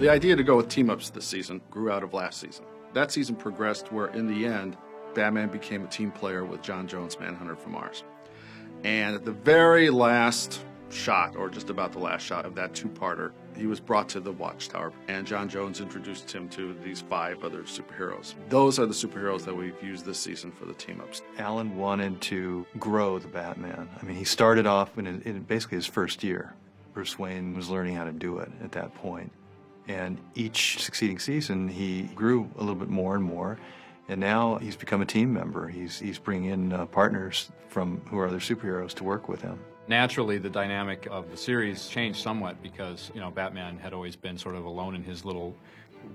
The idea to go with team-ups this season grew out of last season. That season progressed where, in the end, Batman became a team player with John Jones' Manhunter from Mars. And at the very last shot, or just about the last shot of that two-parter, he was brought to the Watchtower, and John Jones introduced him to these 5 other superheroes. Those are the superheroes that we've used this season for the team-ups. Alan wanted to grow the Batman. I mean, he started off in basically his first year. Bruce Wayne was learning how to do it at that point. And each succeeding season, he grew a little bit more and more. And now he's become a team member. He's bringing in partners from who are other superheroes to work with him. Naturally, the dynamic of the series changed somewhat because, Batman had always been sort of alone in his little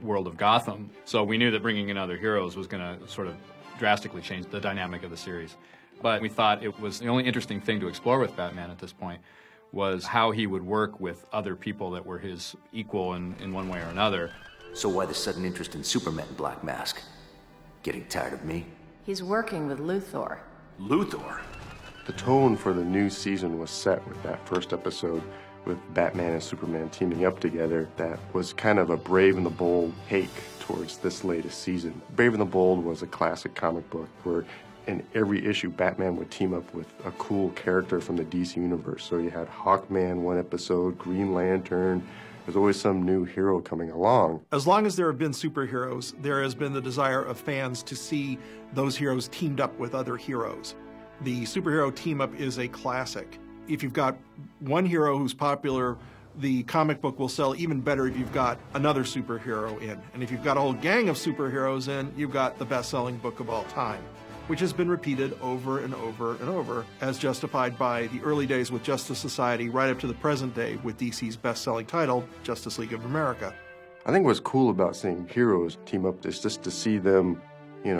world of Gotham. So we knew that bringing in other heroes was going to sort of drastically change the dynamic of the series. But we thought it was the only interesting thing to explore with Batman at this point was how he would work with other people that were his equal in one way or another. So why the sudden interest in Superman Black Mask? Getting tired of me? He's working with Luthor. Luthor? The tone for the new season was set with that first episode with Batman and Superman teaming up together. That was kind of a Brave and the Bold take towards this latest season. Brave and the Bold was a classic comic book where in every issue Batman would team up with a cool character from the DC universe. So you had Hawkman one episode, Green Lantern. There's always some new hero coming along. As long as there have been superheroes, there has been the desire of fans to see those heroes teamed up with other heroes. The superhero team-up is a classic. If you've got one hero who's popular, the comic book will sell even better if you've got another superhero in. And if you've got a whole gang of superheroes in, you've got the best-selling book of all time, which has been repeated over and over and over, as justified by the early days with Justice Society right up to the present day with DC's best-selling title, Justice League of America. I think what's cool about seeing heroes team up is just to see them,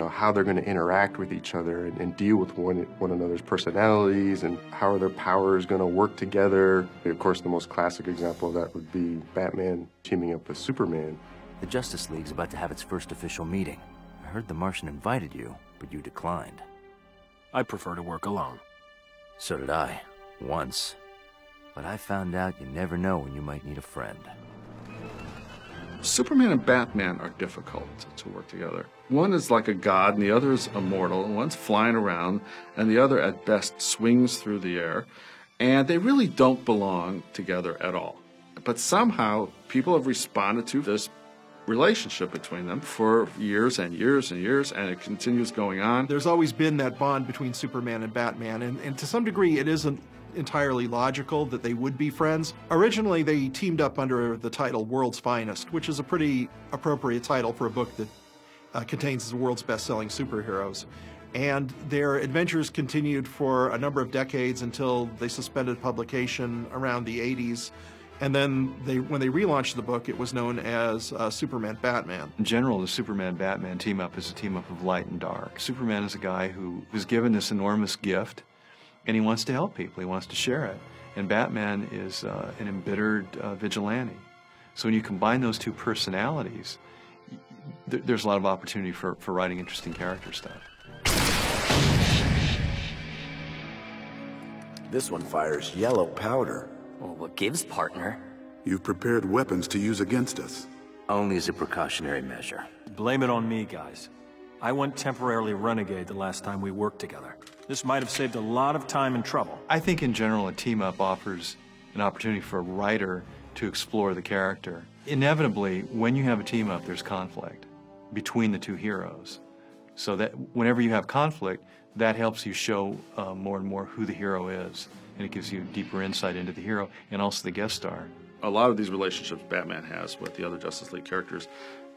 how they're going to interact with each other and deal with one another's personalities and how are their powers going to work together. Of course, the most classic example of that would be Batman teaming up with Superman. The Justice League's about to have its first official meeting. I heard the Martian invited you, but you declined. I prefer to work alone. So did I, once. But I found out you never know when you might need a friend. Superman and Batman are difficult to work together. One is like a god, and the other is immortal, and one's flying around, and the other at best swings through the air, and they really don't belong together at all. But somehow, people have responded to this relationship between them for years and years and years, and it continues going on. There's always been that bond between Superman and Batman, and to some degree it isn't entirely logical that they would be friends. Originally, they teamed up under the title World's Finest, which is a pretty appropriate title for a book that contains the world's best-selling superheroes. And their adventures continued for a number of decades until they suspended publication around the 80s. And then when they relaunched the book, it was known as Superman Batman. In general, the Superman-Batman team-up is a team-up of light and dark. Superman is a guy who was given this enormous gift, and he wants to help people. He wants to share it. And Batman is an embittered vigilante. So when you combine those two personalities, there's a lot of opportunity for writing interesting character stuff. This one fires yellow powder. Well, what gives, partner? You've prepared weapons to use against us. Only as a precautionary measure. Blame it on me, guys. I went temporarily renegade the last time we worked together. This might have saved a lot of time and trouble. I think in general a team-up offers an opportunity for a writer to explore the character. Inevitably, when you have a team-up, there's conflict between the two heroes. So that whenever you have conflict, that helps you show more and more who the hero is. And it gives you deeper insight into the hero and also the guest star. A lot of these relationships Batman has with the other Justice League characters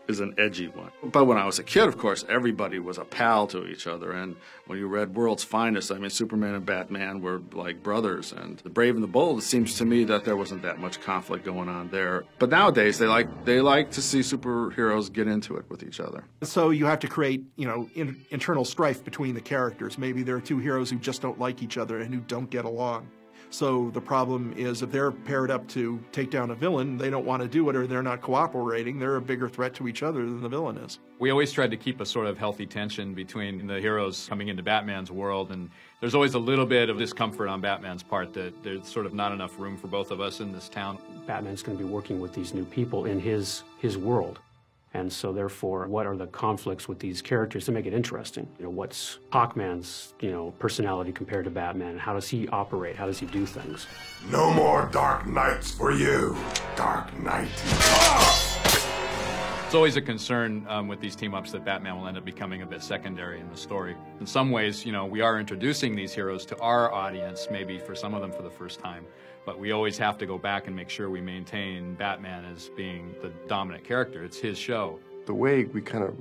is an edgy one. But when I was a kid, of course, everybody was a pal to each other. And when you read World's Finest, I mean, Superman and Batman were like brothers. And the Brave and the Bold, it seems to me that there wasn't that much conflict going on there. But nowadays, they like to see superheroes get into it with each other. So you have to create, internal strife between the characters. Maybe there are two heroes who just don't like each other and who don't get along. So the problem is if they're paired up to take down a villain, they don't want to do it or they're not cooperating. They're a bigger threat to each other than the villain is. We always tried to keep a sort of healthy tension between the heroes coming into Batman's world, and there's always a little bit of discomfort on Batman's part that there's sort of not enough room for both of us in this town. Batman's going to be working with these new people in his world. And so therefore, what are the conflicts with these characters to make it interesting? You know, what's Hawkman's, personality compared to Batman? How does he operate? How does he do things? No more Dark Knights for you, Dark Knight. It's always a concern with these team-ups that Batman will end up becoming a bit secondary in the story. In some ways, we are introducing these heroes to our audience, maybe for some of them for the first time, but we always have to go back and make sure we maintain Batman as being the dominant character. It's his show. The way we kind of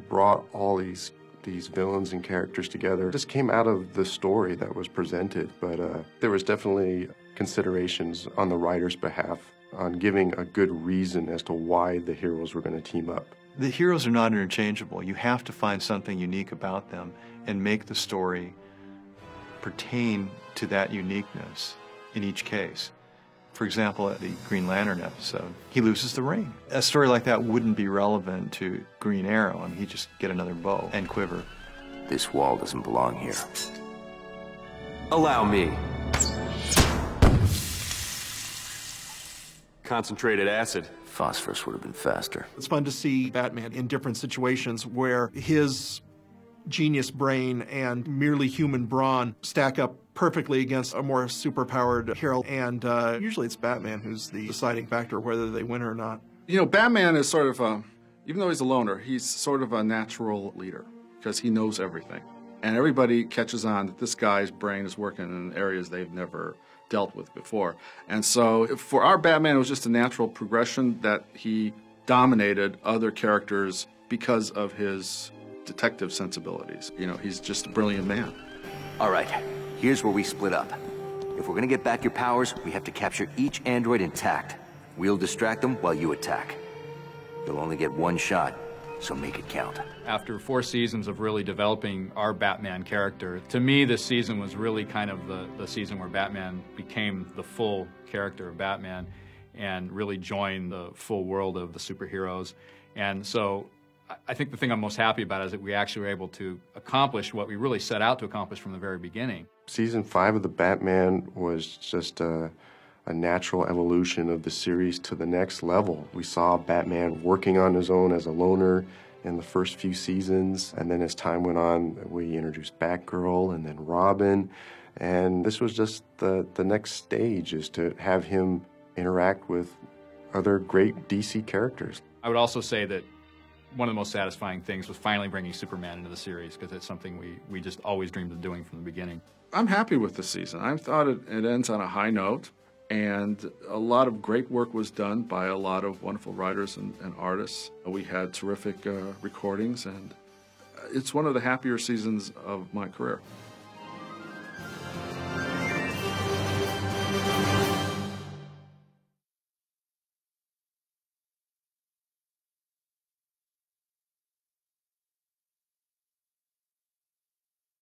brought all these villains and characters together just came out of the story that was presented, but there was definitely considerations on the writer's behalf on giving a good reason as to why the heroes were going to team up. The heroes are not interchangeable. You have to find something unique about them and make the story pertain to that uniqueness in each case. For example, at the Green Lantern episode, he loses the ring. A story like that wouldn't be relevant to Green Arrow. I mean, he'd just get another bow and quiver. This wall doesn't belong here. Allow me. Concentrated acid. Phosphorus would have been faster. It's fun to see Batman in different situations where his genius brain and merely human brawn stack up perfectly against a more superpowered hero, and usually it's Batman who's the deciding factor whether they win or not. Batman is sort of even though he's a loner, he's sort of a natural leader because he knows everything. And everybody catches on that this guy's brain is working in areas they've never dealt with before. And so for our Batman, it was just a natural progression that he dominated other characters because of his detective sensibilities. He's just a brilliant man. All right, here's where we split up. If we're gonna get back your powers, we have to capture each android intact. We'll distract them while you attack. You'll only get one shot, so make it count. After 4 seasons of really developing our Batman character, to me this season was really kind of the season where Batman became the full character of Batman and really joined the full world of the superheroes. And so I think the thing I'm most happy about is that we actually were able to accomplish what we really set out to accomplish from the very beginning. Season 5 of the Batman was just a natural evolution of the series to the next level. We saw Batman working on his own as a loner in the first few seasons, and then as time went on, we introduced Batgirl and then Robin, and this was just the next stage, is to have him interact with other great DC characters. I would also say that one of the most satisfying things was finally bringing Superman into the series, because it's something we just always dreamed of doing from the beginning. I'm happy with the season. I thought it ends on a high note, and a lot of great work was done by a lot of wonderful writers and artists. We had terrific recordings, and it's one of the happier seasons of my career.